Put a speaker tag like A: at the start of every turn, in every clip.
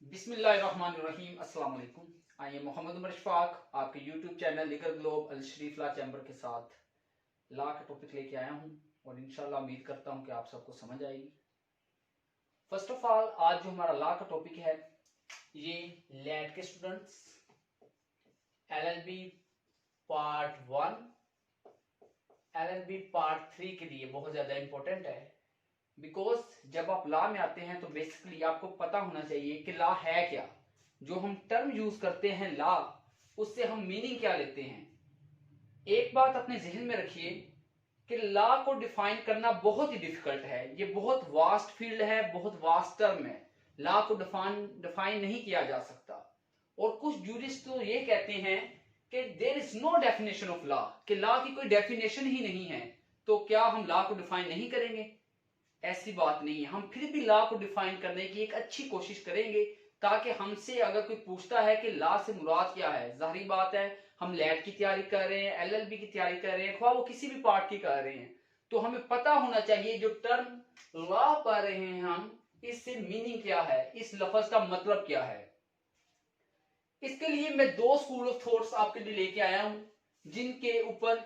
A: बिस्मिल्लाहिर्रहमानिर्रहीम। अस्सलाम वालेकुम। आई एम मोहम्मद उमर इशफाक, आपके यूट्यूब चैनल लीगल ग्लोब अल शरीफ लॉ चैम्बर के साथ लॉ का टॉपिक लेके आया हूँ और इंशाल्लाह उम्मीद करता हूँ कि आप सबको समझ आएगी। फर्स्ट ऑफ ऑल, आज जो हमारा लॉ का टॉपिक है ये लैट के students LLB part 1 LLB part 3 के लिए बहुत ज्यादा इंपॉर्टेंट है। बिकॉज जब आप लॉ में आते हैं तो बेसिकली आपको पता होना चाहिए कि लॉ है क्या। जो हम टर्म यूज करते हैं लॉ, उससे हम मीनिंग क्या लेते हैं। एक बात अपने जहन में रखिए कि लॉ को डिफाइन करना बहुत ही डिफिकल्ट है। ये बहुत वास्ट फील्ड है, बहुत वास्ट टर्म है। लॉ को डिफाइन नहीं किया जा सकता। और कुछ जूरिस्ट तो ये कहते हैं कि there is no definition of law, कि लॉ की कोई डेफिनेशन ही नहीं है, तो क्या हम लॉ को डिफाइन नहीं करेंगे? ऐसी बात नहीं है। हम फिर भी लॉ को डिफाइन करने की एक अच्छी कोशिश करेंगे, ताकि हमसे अगर कोई पूछता है कि लॉ से मुराद क्या है, जाहिर बात है हम लैट की तैयारी कर रहे हैं, LLB की तैयारी कर रहे हैं, ख्वाह वो किसी भी पार्ट की कर रहे हैं, तो हमें पता होना चाहिए जो टर्म लॉ पढ़ रहे हैं हम, इससे मीनिंग क्या है, इस लफ्ज का मतलब क्या है। इसके लिए मैं दो स्कूल ऑफ थॉट्स आपके लिए लेके आया हूं जिनके ऊपर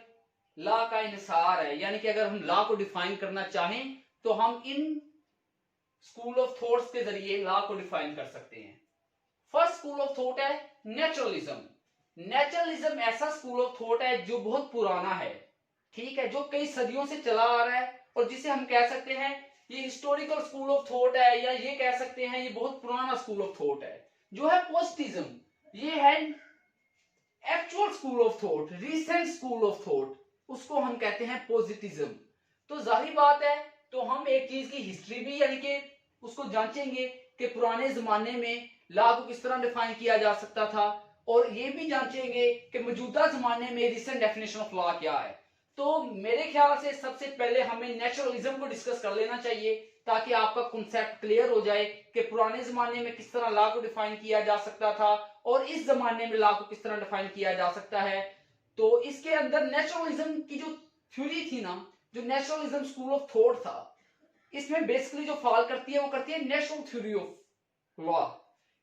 A: लॉ का इन्हिसार है। यानी कि अगर हम लॉ को डिफाइन करना चाहें तो हम इन स्कूल ऑफ थॉट्स के जरिए लॉ को डिफाइन कर सकते हैं। फर्स्ट स्कूल ऑफ थॉट है नेचुरलिज्म। नेचुरलिज्म ऐसा स्कूल ऑफ थॉट है जो बहुत पुराना है, ठीक है, जो कई सदियों से चला आ रहा है और जिसे हम कह सकते हैं ये हिस्टोरिकल स्कूल ऑफ थॉट है, या ये कह सकते हैं ये बहुत पुराना स्कूल ऑफ थॉट है। जो है पॉजिटिज्म, ये है actual school of thought, recent school of thought, उसको हम कहते हैं पॉजिटिज्म। तो जाहिर बात है, तो हम एक चीज की हिस्ट्री भी यानी कि उसको जांचेंगे कि पुराने जमाने में लॉ को किस तरह डिफाइन किया जा सकता था, और ये भी जांचेंगे कि मौजूदा जमाने में रिसेंट डेफिनेशन ऑफ लॉ क्या है। तो मेरे ख्याल से सबसे पहले हमें नेचुरलिज्म को डिस्कस कर लेना चाहिए, ताकि आपका कॉन्सेप्ट क्लियर हो जाए कि पुराने जमाने में किस तरह लॉ को डिफाइन किया जा सकता था और इस जमाने में लॉ को किस तरह डिफाइन किया जा सकता है। तो इसके अंदर नेचुरलिज्म की जो थ्योरी थी ना, जो नेचुरलिज्म स्कूल ऑफ थॉट था, इसमें बेसिकली जो फॉल करती है वो करती है नेचुरल थ्योरी ऑफ लॉ,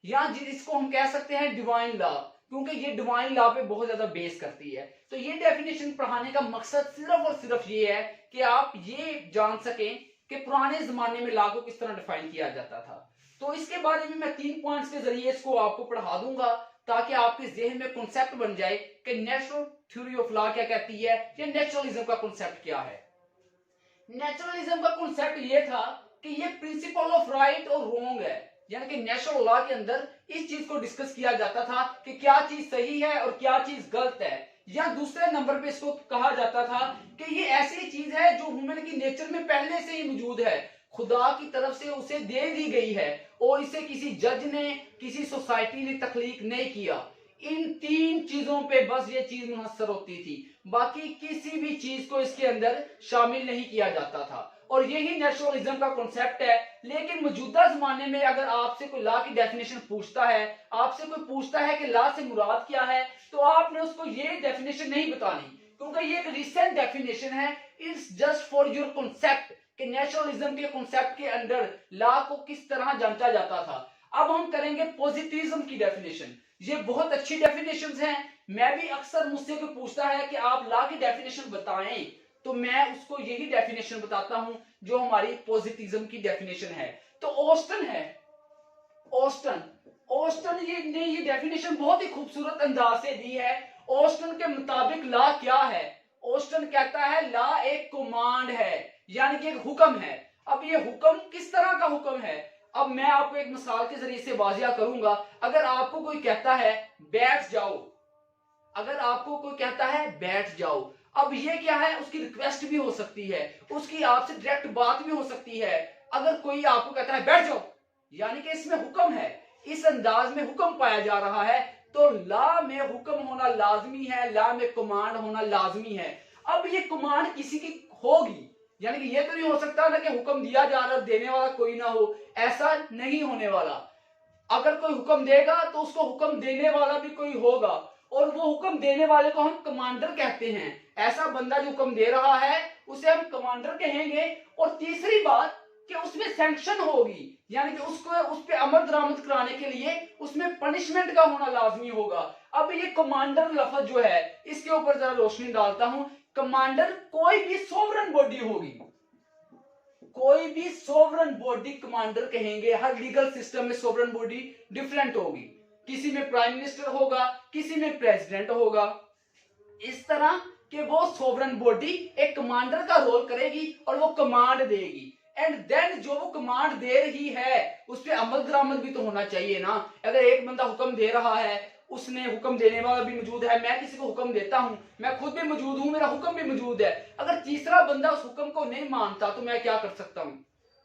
A: या जिसको हम कह सकते हैं डिवाइन लॉ, क्योंकि ये डिवाइन लॉ पे बहुत ज्यादा बेस करती है। तो ये डेफिनेशन पढ़ाने का मकसद सिर्फ और सिर्फ ये है कि आप ये जान सकें कि पुराने जमाने में लॉ को किस तरह डिफाइन किया जाता था। तो इसके बारे में मैं 3 पॉइंट्स के जरिए इसको आपको पढ़ा दूंगा, ताकि आपके जहन में कॉन्सेप्ट बन जाए कि नेचुरल थ्योरी ऑफ लॉ क्या कहती है, या नेचुरलिज्म का कॉन्सेप्ट क्या है। नेचुरलिज्म का कॉन्सेप्ट ये था कि ये प्रिंसिपल ऑफ राइट और रॉन्ग है, यानी कि नेचुरल लॉ के अंदर इस चीज को डिस्कस किया जाता था कि क्या चीज सही है और क्या चीज गलत है। या दूसरे नंबर पे इसको कहा जाता था कि ये ऐसी चीज है जो ह्यूमन की नेचर में पहले से ही मौजूद है, खुदा की तरफ से उसे दे दी गई है, और इसे किसी जज ने, किसी सोसाइटी ने तख्लीक नहीं किया। इन 3 चीजों पे बस ये चीज मुनहसर होती थी, बाकी किसी भी चीज को इसके अंदर शामिल नहीं किया जाता था। और यही नेचुरलिज्म का कॉन्सेप्ट है। लेकिन मौजूदा जमाने में अगर आपसे कोई लॉ की डेफिनेशन पूछता है, आपसे कोई पूछता है कि लॉ से मुराद क्या है, तो आपने उसको ये डेफिनेशन नहीं बतानी, क्योंकि ये एक रिसेंट डेफिनेशन है। It's just for your concept कि नेचुरलिज्म के कॉन्सेप्ट के अंदर लॉ को किस तरह जांचा जाता था। अब हम करेंगे पॉजिटिविज्म की डेफिनेशन। ये बहुत अच्छी डेफिनेशंस हैं। मैं भी अक्सर मुझसे कोई पूछता है कि आप लॉ की डेफिनेशन बताएं, तो मैं उसको यही डेफिनेशन बताता हूं जो हमारी पॉजिटिविज्म की डेफिनेशन है। तो ऑस्टन है, ऑस्टन ये डेफिनेशन बहुत ही खूबसूरत अंदाज से दी है। ऑस्टन के मुताबिक लॉ क्या है? ऑस्टन कहता है लॉ एक कमांड है, यानी कि एक हुक्म है। अब ये हुक्म किस तरह का हुक्म है, अब मैं आपको एक मिसाल के जरिए से वाजिया करूंगा। अगर आपको कोई कहता है बैठ जाओ, अगर आपको कोई कहता है बैठ जाओ, अब ये क्या है, उसकी रिक्वेस्ट भी हो सकती है, उसकी आपसे डायरेक्ट बात भी हो सकती है। अगर कोई आपको कहता है बैठ जाओ, यानी कि इसमें हुक्म है, इस अंदाज में हुक्म पाया जा रहा है। तो लॉ में हुक्म होना लाजमी है, लॉ में कमांड होना लाजमी है। अब ये कमांड किसी की होगी, यानी कि ये तो नहीं हो सकता ना कि हुक्म दिया जा रहा देने वाला कोई ना हो, ऐसा नहीं होने वाला। अगर कोई हुक्म देगा तो उसको हुक्म देने वाला भी कोई होगा, और वो हुक्म देने वाले को हम कमांडर कहते हैं। ऐसा बंदा जो हुक्म दे रहा है उसे हम कमांडर कहेंगे। और तीसरी बात कि उसमें सैंक्शन होगी, यानी कि उसको उस पे अमल दरामद कराने के लिए उसमें पनिशमेंट का होना लाजमी होगा। अब ये कमांडर लफ्ज जो है इसके ऊपर जरा रोशनी डालता हूं। कमांडर कोई भी सोवरेन बॉडी होगी, कोई भी सोवरेन बॉडी कमांडर कहेंगे। हर लीगल सिस्टम में सोवरेन बॉडी डिफरेंट होगी, किसी में प्राइम मिनिस्टर होगा, किसी में प्रेसिडेंट होगा। इस तरह कि वो सोवरेन बॉडी एक कमांडर का रोल करेगी और वो कमांड देगी, एंड देन जो वो कमांड दे रही है उस पर अमल दरामद भी तो होना चाहिए ना। अगर एक बंदा हुक्म दे रहा है, उसने हुक्म देने वाला भी मौजूद है, मैं किसी को हुक्म देता हूं, मैं खुद भी मौजूद हूं, मेरा हुक्म भी मौजूद है, अगर तीसरा बंदा उस हुक्म को नहीं मानता तो मैं क्या कर सकता हूं?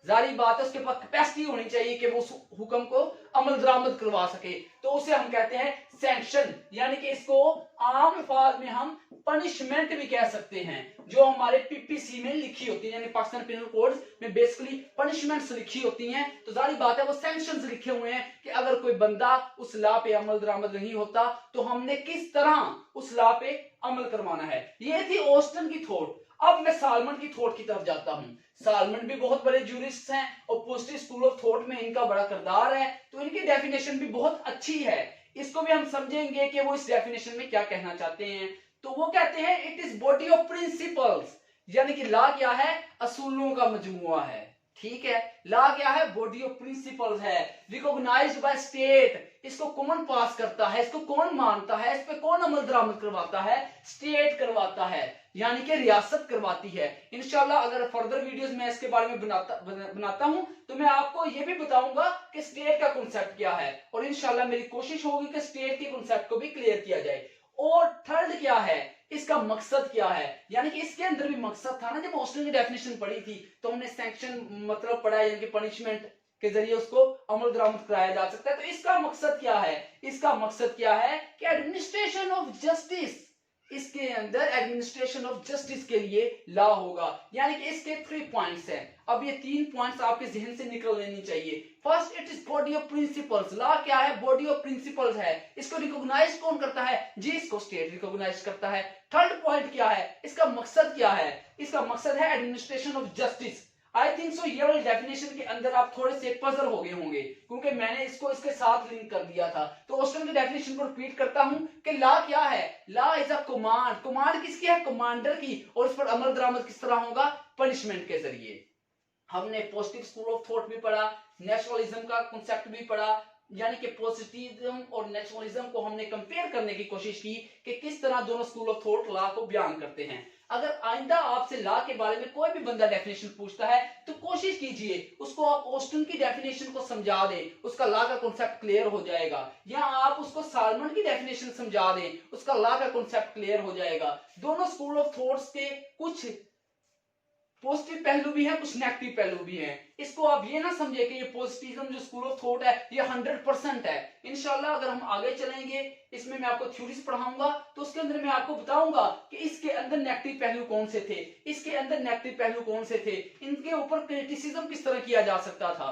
A: जारी बात है उसके पास कैपेसिटी होनी चाहिए कि वो उस हुक्म को अमल दरामद करवा सके, तो उसे हम कहते हैं सैंक्शन, यानी कि इसको आम अल्फाज में हम पनिशमेंट भी कह सकते हैं, जो हमारे पीपीसी में लिखी होती है, यानी पाकिस्तान पिनल कोड में बेसिकली पनिशमेंट्स लिखी होती हैं। तो जारी बात है वो सैंक्शंस लिखे हुए हैं कि अगर कोई बंदा उस लॉ पे अमल दरामद नहीं होता तो हमने किस तरह उस लॉ पे अमल करवाना है। ये थी ऑस्टन की थॉट। अब मैं सालमन की थॉट की तरफ जाता हूं। सालमन भी बहुत बड़े जूरिस्ट हैं और पॉजिटिव स्कूल ऑफ थॉट में इनका बड़ा किरदार है, तो इनकी डेफिनेशन भी बहुत अच्छी है। इसको भी हम समझेंगे कि वो इस डेफिनेशन में क्या कहना चाहते हैं। तो वो कहते हैं it is body of principles, यानी कि लॉ क्या है? असूलों का मजमुआ है। ठीक है, लॉ क्या है? बॉडी ऑफ प्रिंसिपल्स है, रिकॉग्नाइज्ड बाय स्टेट। इसको कौन पास करता है, इसको कौन मानता है, इस पे कौन अमल दरामद करवाता है? स्टेट करवाता है, यानी कि रियासत करवाती है। इंशाल्लाह अगर फर्दर वीडियोस में इसके बारे में बनाता हूं तो मैं आपको ये भी बताऊंगा कि स्टेट का कॉन्सेप्ट क्या है, और इंशाल्लाह मेरी कोशिश होगी कि स्टेट के कॉन्सेप्ट को भी क्लियर किया जाए। और थर्ड क्या है, इसका मकसद क्या है, यानी कि इसके अंदर भी मकसद था ना। जब ऑस्टन की डेफिनेशन पढ़ी थी तो हमने सैंक्शन मतलब पढ़ा, यानी कि पनिशमेंट के जरिए उसको अमल दरामद कराया जा सकता है। तो इसका मकसद क्या है? इसका मकसद क्या है कि एडमिनिस्ट्रेशन ऑफ जस्टिस, इसके अंदर एडमिनिस्ट्रेशन ऑफ जस्टिस के लिए लॉ होगा, यानी कि इसके 3 पॉइंट्स हैं। अब ये 3 पॉइंट्स आपके जहन से निकल लेनी चाहिए। First, it is body of principles. Law क्या है? बॉडी ऑफ प्रिंसिपल्स है। इसको रिकॉग्नाइज कौन करता है? जी, इसको स्टेट रिकॉग्नाइज करता है। थर्ड पॉइंट क्या है? इसका मकसद क्या है? इसका मकसद है administration of justice. I think so ये वाली डेफिनेशन के अंदर आप थोड़े से पजल हो गए होंगे, क्योंकि मैंने इसको इसके साथ लिंक कर दिया था। तो ऑस्टन की डेफिनेशन को रिपीट करता हूं कि लॉ क्या है? Law is a command. Command किसकी है? कमांडर की। और उस पर अमल दरामद किस तरह होगा? पनिशमेंट के जरिए। हमने पॉजिटिव स्कूल ऑफ थॉट भी पढ़ा, नेशनलिज्म का कॉन्सेप्ट भी पढ़ा, यानी कि पॉजिटिविज्म और नेशनलिज्म को हमने कंपेयर करने की कोशिश की कि किस तरह दोनों स्कूल ऑफ थॉट लॉ को बयान करते हैं। अगर आइंदा आपसे लॉ के बारे में कोई भी बंदा डेफिनेशन पूछता है तो कोशिश कीजिए उसको आप ऑस्टन की डेफिनेशन को समझा दें, उसका लॉ का कॉन्सेप्ट क्लियर हो जाएगा। या आप उसको सालमन की डेफिनेशन समझा दें, उसका लॉ का कॉन्सेप्ट क्लियर हो जाएगा। दोनों स्कूल ऑफ थॉट्स के कुछ पॉजिटिव पहलू भी हैं, कुछ नेगेटिव पहलू भी हैं। इसको आप ये ना समझे कि ये पॉजिटिविज्म जो स्कूल ऑफ थॉट है ये 100% है। इंशाल्लाह अगर हम आगे चलेंगे, इसमें मैं आपको थ्योरीज पढ़ाऊंगा तो उसके अंदर मैं आपको बताऊंगा कि इसके अंदर नेगेटिव पहलू कौन से थे, इसके अंदर नेगेटिव पहलू कौन से थे, इनके ऊपर क्रिटिसिज्म किस तरह किया जा सकता था,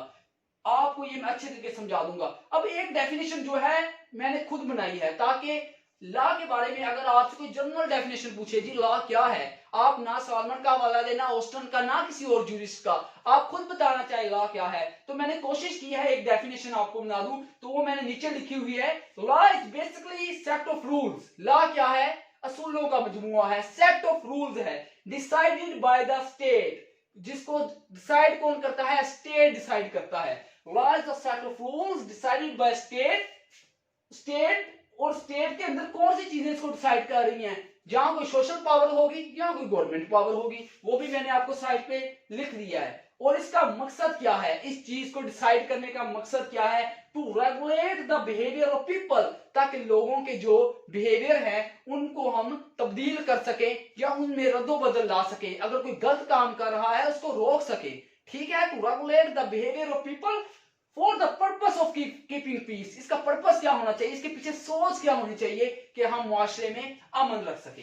A: आपको ये मैं अच्छे तरीके से समझा दूंगा। अब एक डेफिनेशन जो है मैंने खुद बनाई है, ताकि लॉ के बारे में अगर आपसे कोई जनरल डेफिनेशन पूछे, जी लॉ क्या है, आप ना सालमन का हवाला देना, ऑस्टन का, ना किसी और जूरिस्ट का, आप खुद बताना चाहे लॉ क्या है। तो मैंने कोशिश की है एक डेफिनेशन आपको बना दूं, तो वो मैंने नीचे लिखी हुई है। Law is basically set of rules. Law क्या है? असूलों का मजमुआ है, सेट ऑफ रूल्स है, डिसाइडेड बाय द स्टेट। जिसको डिसाइड कौन करता है? स्टेट डिसाइड करता है। Law is the set of rules decided by state. State, और स्टेट के अंदर कौन सी चीजें इसको डिसाइड कर रही हैं? जहां कोई सोशल पावर होगी, जहां कोई गवर्नमेंट पावर होगी, वो भी मैंने आपको साइड पे लिख दिया है। और इसका मकसद क्या है? इस चीज को डिसाइड करने का मकसद क्या है? To regulate the behaviour of people, ताकि लोगों के जो बिहेवियर है उनको हम तब्दील कर सके या उनमें रद्दोबदल ला सके, अगर कोई गलत काम कर रहा है उसको रोक सके। ठीक है, to regulate the behaviour of people for the purpose of keeping peace. इसका पर्पस क्या होना चाहिए, इसके पीछे सोच क्या होनी चाहिए कि हम मुआशरे में अमन रख सके।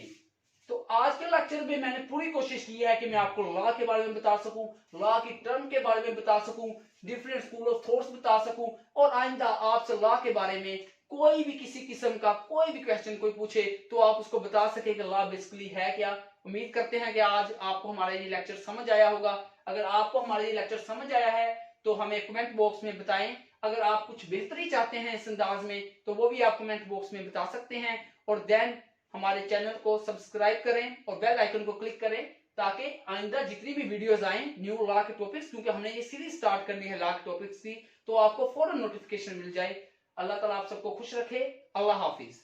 A: तो आज के लेक्चर में मैंने पूरी कोशिश की है कि मैं आपको लॉ के बारे में बता सकूं, लॉ की टर्म के बारे में बता सकूं, डिफरेंट स्कूल ऑफ थॉट्स बता सकूं, और आइंदा आपसे लॉ के बारे में कोई भी किसी किस्म का कोई भी क्वेश्चन कोई पूछे तो आप उसको बता सके कि लॉ बेसिकली है क्या, उम्मीद करते हैं कि आज आपको हमारा ये लेक्चर समझ आया होगा। अगर आपको हमारा ये लेक्चर समझ आया है तो हमें कमेंट बॉक्स में बताएं। अगर आप कुछ बेहतरी चाहते हैं इस अंदाज में तो वो भी आप कमेंट बॉक्स में बता सकते हैं। और देन हमारे चैनल को सब्सक्राइब करें और बेल आइकन को क्लिक करें ताकि आइंदा जितनी भी वीडियोस आए न्यू लॉ के टॉपिक्स, क्योंकि हमने ये सीरीज स्टार्ट करनी है लॉ के टॉपिक्स की, तो आपको फौरन नोटिफिकेशन मिल जाए। अल्लाह ताला आप सबको खुश रखे। अल्लाह हाफिज।